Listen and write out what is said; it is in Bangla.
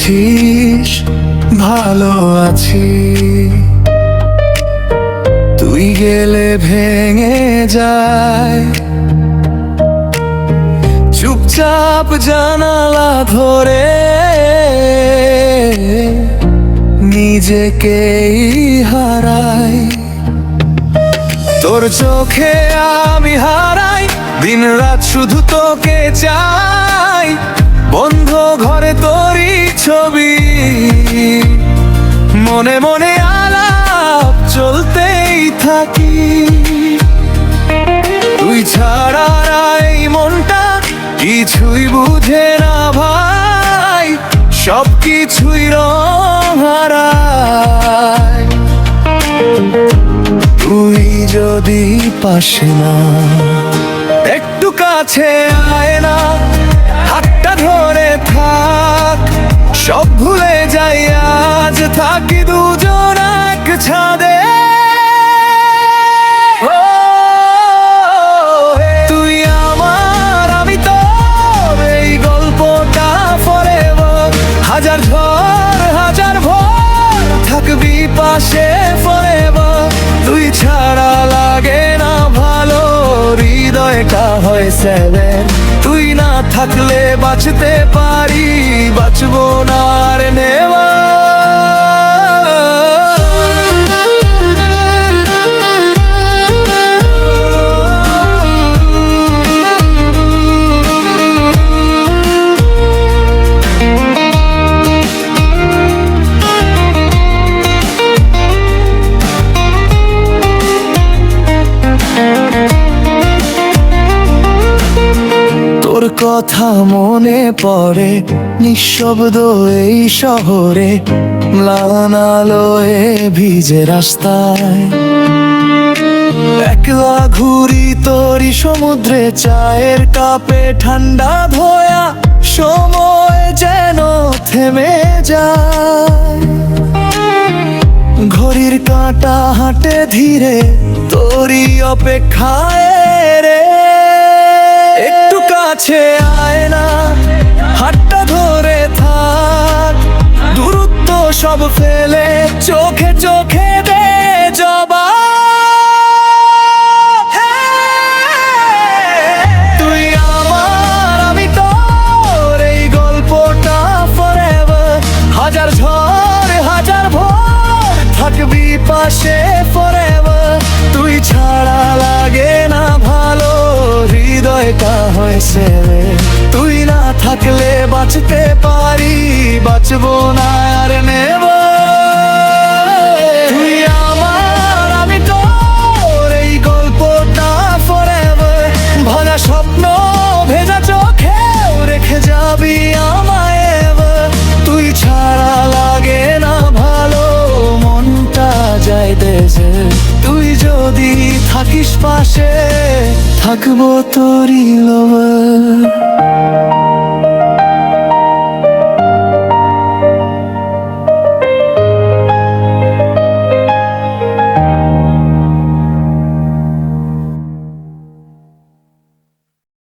আছিস? ভালো আছি। তুই গেলে ভেঙে যায় চুপচাপ জানালা ধরে, নিজেকেই হারাই। তোর চোখে আমি হারাই, দিন রাত শুধু তোকে চাই। বন্ধ ঘরে তোরই ছবি, মনে মনে আলাপ চলতেই থাকি। তুই ছাড়া এই মনটা কিছুই বুঝে না ভাই, সব কিছুই রং হারায়। তুই যদি পাশে না, একটু কাছে আয় না, হাতটা ধরে থাক। সব ভুলে যাই, আজ থাকি দুজন এক ছাদে। তুই আমার, আমি তোর, এই গল্পটা ফরএভার। হাজার ঝড় হাজার ভোর থাকবি পাশে ফরএভার। তুই ছাড়া লাগে না ভালো, হৃদয়টা হয় সেভেন। তুই না থাকলে বাঁচতে পারি, বাঁচবো না আর নেভার। তোর কথা মনে পড়ে নিঃশব্দ এই শহরে, ম্লান আলোয় ভিজে রাস্তায়। একলা ঘুরি তোরই সমুদ্রে, চায়ের কাপে ঠান্ডা ধোয়া। সময় যেন থেমে যায়, ঘড়ির কাঁটা হাঁটে ধীরে তোরই অপেক্ষায় রে। একটু কাছে আয় না, হাতটা ধরে থাক। দূরত্ব সব ফেলে চোখে চোখে দে জবাব। তুই আমার, আমি তোর, এই গল্পটা ফরএভার। হাজার ঝড় হাজার ভোর থাকবি পাশে ফরএভার। তুই ছাড়া লাগে না ভালো, হৃদয়টা হয় সেভেন। তুই না থাকলে বাঁচতে পারি, বাঁচবো না আর নেভার। তুই আমার, আমি তোর, এই গল্পটা ফরএভার। ভাঙা স্বপ্ন ভেজা চোখেও রেখে যাবি আমায় এভার। তুই ছাড়া লাগে না ভালো, মনটা যায় দেশে। তুই যদি থাকিস পাশে, থাকবো তোরই লোভার।